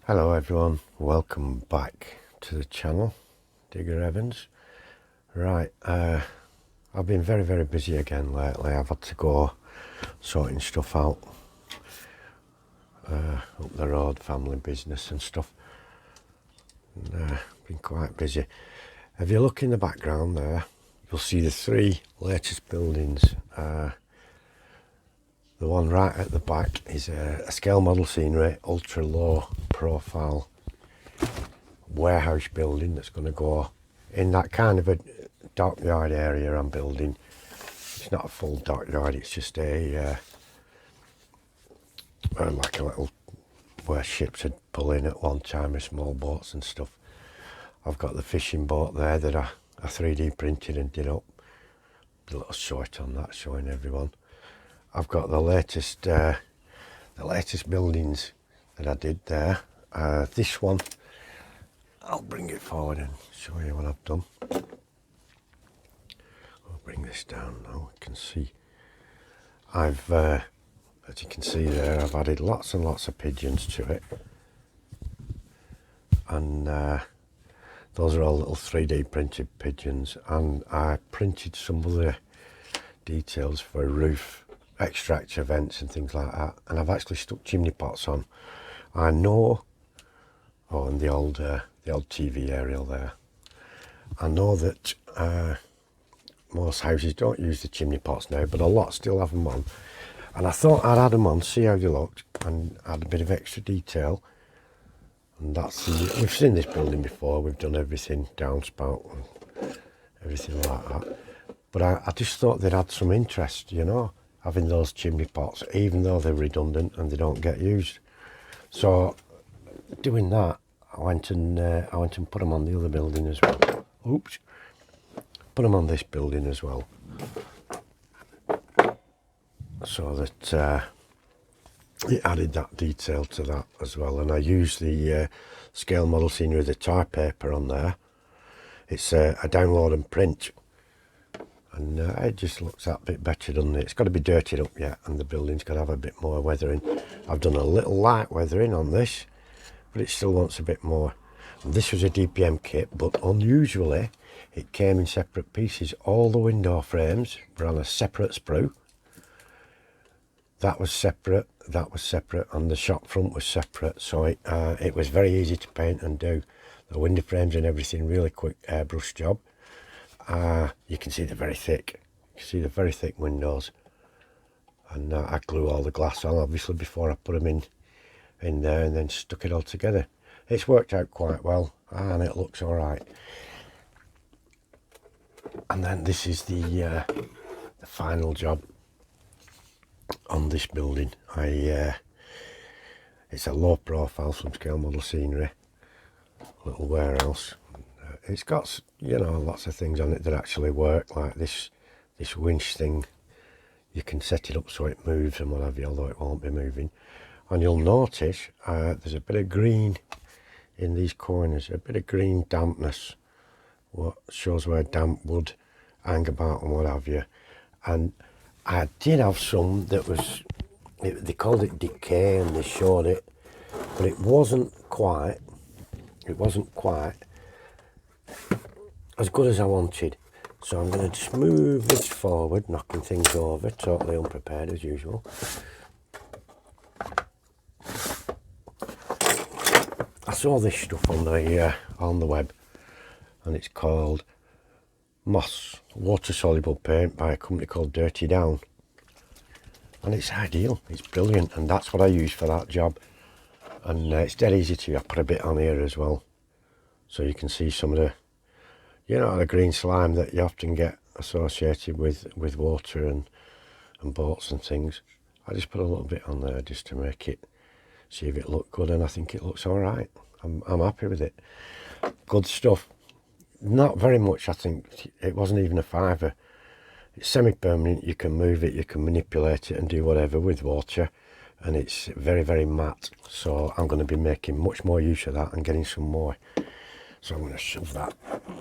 Hello everyone, welcome back to the channel, Digger Evans. Right, I've been very busy again lately. I've had to go sorting stuff out up the road, family business and stuff. And, been quite busy. If you look in the background there, you'll see the three latest buildings. The one right at the back is a scale model scenery, ultra low profile warehouse building that's going to go in that kind of a dockyard area I'm building. It's not a full dockyard, it's just a like a little where ships would pull in at one time with small boats and stuff. I've got the fishing boat there that I 3D printed and did up. A little short on that showing everyone. I've got the latest buildings that I did there. This one, I'll bring it forward and show you what I've done. I'll bring this down now. You can see I've, as you can see there, I've added lots and lots of pigeons to it, and those are all little 3D printed pigeons, and I printed some other details for roof extract vents and things like that, and I've actually stuck chimney pots on. I know, and the old TV aerial there, I know that most houses don't use the chimney pots now, but a lot still have them on, and I thought I'd add them on, see how they looked, and add a bit of extra detail. And that's we've seen this building before, we've done everything, downspout and everything like that, but I just thought they'd add some interest, you know, having those chimney pots, even though they're redundant and they don't get used. So doing that, I went and put them on the other building as well. Oops, put them on this building as well, so that it added that detail to that as well. And I used the scale model scenery, the tar paper on there. It's a download and print, and it just looks that bit better, doesn't it? It's got to be dirtied up yet, and the building's got to have a bit more weathering. I've done a little light weathering on this, but it still wants a bit more. And this was a DPM kit, but unusually it came in separate pieces. All the window frames were on a separate sprue. That was separate, and the shop front was separate, so it was very easy to paint and do. The window frames and everything, really quick airbrush job. You can see they're very thick. You can see the very thick windows, and I glue all the glass on obviously before I put them in there, and then stuck it all together. It's worked out quite well, and it looks all right. And then this is the final job on this building. It's a low profile from scale model scenery, little warehouse. It's got, you know, lots of things on it that actually work, like this winch thing. You can set it up so it moves and what have you, although it won't be moving. And you'll notice there's a bit of green in these corners, a bit of green dampness, what shows where damp would hang about and what have you. And I did have some that was, they called it decay, and they showed it, but it wasn't quite as good as I wanted. So I'm going to just move this forward, knocking things over, totally unprepared as usual. I saw this stuff on the web, and it's called Moss water soluble paint by a company called Dirty Down, and it's ideal, it's brilliant, and that's what I use for that job. And it's dead easy to use. I put a bit on here as well, so you can see some of the, you know, the green slime that you often get associated with water and boats and things. I just put a little bit on there just to make it, see if it looked good, and I think it looks all right. I'm happy with it. Good stuff. Not very much, I think. It wasn't even a fiver. It's semi-permanent, you can move it, you can manipulate it and do whatever with water, and it's very matte, so I'm going to be making much more use of that and getting some more. So I'm going to shove that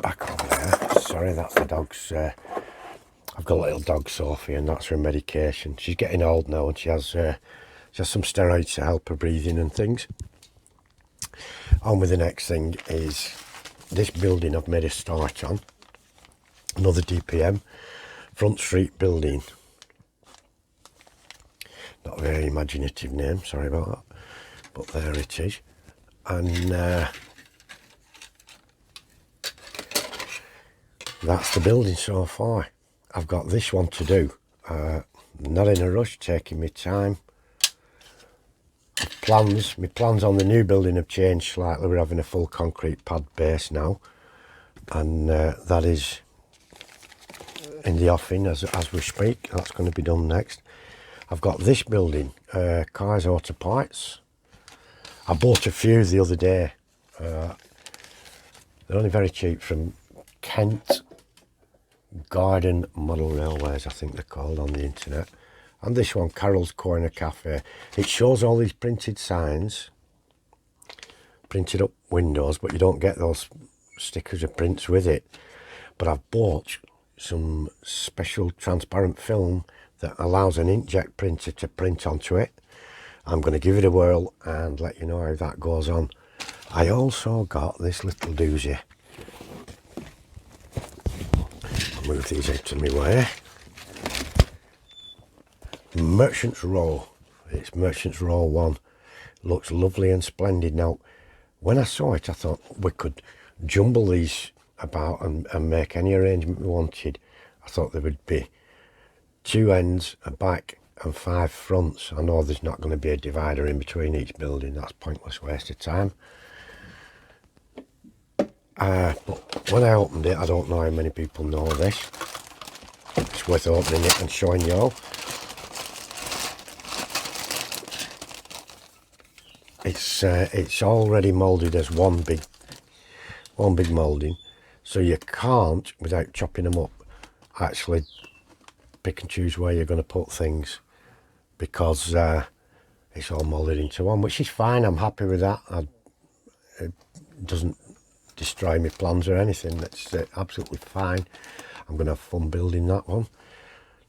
back over there. Sorry, that's the dog's, I've got a little dog, Sophie, and that's her medication. She's getting old now, and she has some steroids to help her breathing and things. On with the next thing is this building I've made a start on. Another DPM, Front Street building. Not a very imaginative name, sorry about that. But there it is. And that's the building so far. I've got this one to do. Not in a rush, taking my time. My plans on the new building have changed slightly. We're having a full concrete pad base now. And that is in the offing as we speak. That's going to be done next. I've got this building, Cars Auto Parts. I bought a few the other day. They're only very cheap from Kent Garden Model Railways, I think they're called on the internet. And this one, Carol's Corner Cafe. It shows all these printed signs, printed up windows, but you don't get those stickers or prints with it. But I've bought some special transparent film that allows an inkjet printer to print onto it. I'm going to give it a whirl and let you know how that goes on. I also got this little doozy. I'll move these out of my way. Merchant's Row. It's Merchant's Row 1. Looks lovely and splendid. Now, when I saw it, I thought we could jumble these about and make any arrangement we wanted. I thought there would be 2 ends, a back and 5 fronts. I know there's not going to be a divider in between each building. That's a pointless waste of time. But when I opened it, I don't know how many people know this. It's worth opening it and showing you all. It's already moulded as one big moulding, so you can't, without chopping them up, actually pick and choose where you're going to put things, because it's all moulded into one, which is fine. I'm happy with that. It doesn't destroy my plans or anything. That's absolutely fine. I'm going to have fun building that one,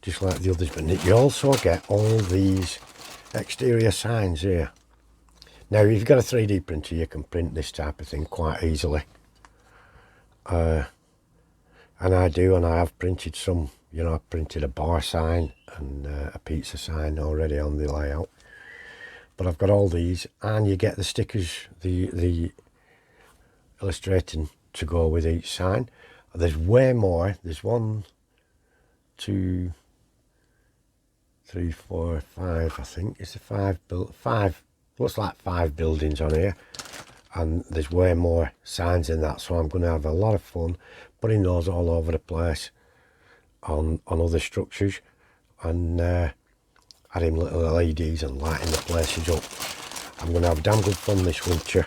just like the others. But you also get all these exterior signs here. Now, if you've got a 3D printer, you can print this type of thing quite easily. And I do, and I have printed some. You know, I've printed a bar sign and a pizza sign already on the layout. But I've got all these, and you get the stickers, the illustrating to go with each sign. There's way more. There's 1, 2, 3, 4, 5, I think. It's a 5, looks like 5 buildings on here. And there's way more signs in that, so I'm going to have a lot of fun putting those all over the place on other structures, and adding little LEDs and lighting the places up. I'm going to have damn good fun this winter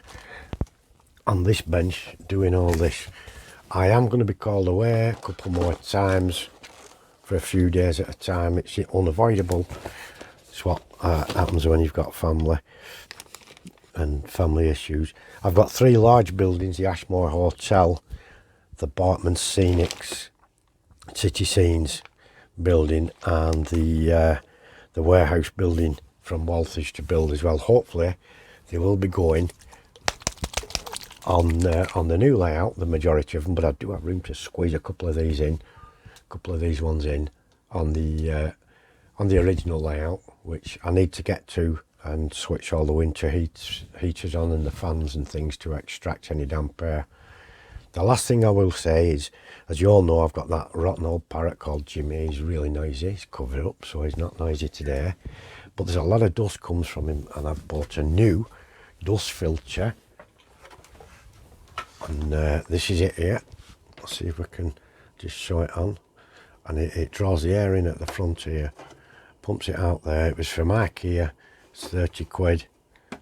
on this bench doing all this. I am going to be called away a couple more times for a few days at a time. It's unavoidable. It's what happens when you've got family and family issues. I've got 3 large buildings: the Ashmore Hotel, the Bartman Scenics City Scenes building, and the warehouse building from Walthish to build as well. Hopefully they will be going on the new layout, the majority of them, but I do have room to squeeze a couple of these ones in on the original layout, which I need to get to and switch all the winter heaters on and the fans and things to extract any damp air. The last thing I will say is, as you all know, I've got that rotten old parrot called Jimmy. He's really noisy. He's covered up, so he's not noisy today. But there's a lot of dust comes from him, and I've bought a new dust filter. And this is it here. Let's see if we can just show it on. And it draws the air in at the front here, pumps it out there. It was from IKEA. It's 30 quid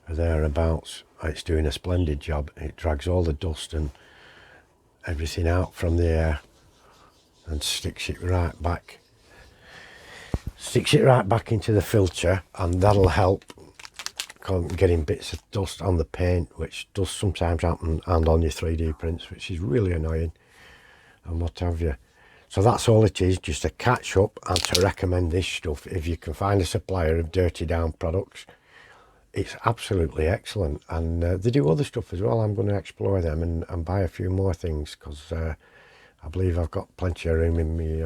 or thereabouts. It's doing a splendid job. It drags all the dust and everything out from the air and sticks it right back into the filter, and that'll help getting bits of dust on the paint, which does sometimes happen, and on your 3D prints, which is really annoying and what have you. So that's all it is, just to catch up and to recommend this stuff. If you can find a supplier of dirty down products, it's absolutely excellent. And they do other stuff as well. I'm going to explore them and buy a few more things, because I believe I've got plenty of room in me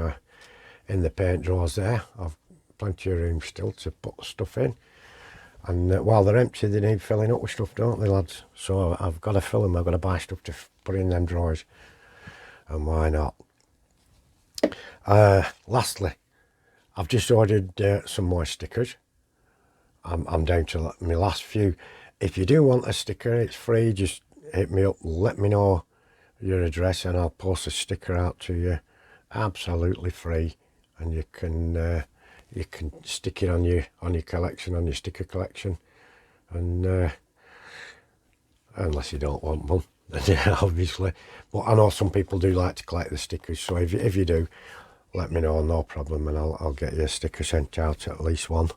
in the paint drawers there. I've plenty of room still to put stuff in. And while they're empty, they need filling up with stuff, don't they, lads? So I've got to fill them. I've got to buy stuff to put in them drawers. And why not? Lastly, I've just ordered some more stickers. I'm down to my last few. If you do want a sticker, it's free. Just hit me up, let me know your address, and I'll post a sticker out to you, absolutely free. And you can stick it on your collection, on your sticker collection, and unless you don't want one, obviously. But I know some people do like to collect the stickers, so if you do, let me know, no problem, and I'll get you a sticker sent out, at least one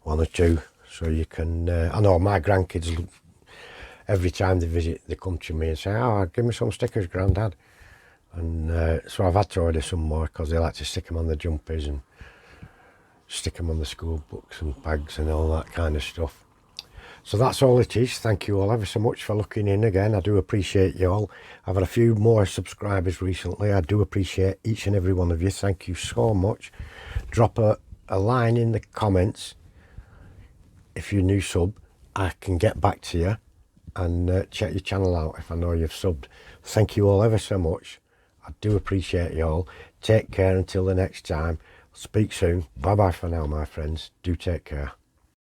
or two, so you can. I know my grandkids, every time they visit, they come to me and say, "Oh, give me some stickers, Grandad." And so I've had to order some more, because they like to stick them on the jumpers and stick them on the school books and bags and all that kind of stuff. So that's all it is. Thank you all ever so much for looking in again. I do appreciate you all. I've had a few more subscribers recently. I do appreciate each and every one of you. Thank you so much. Drop a line in the comments if you're new sub. I can get back to you and check your channel out if I know you've subbed. Thank you all ever so much. I do appreciate you all. Take care until the next time. Speak soon. Bye bye for now, my friends. Do take care.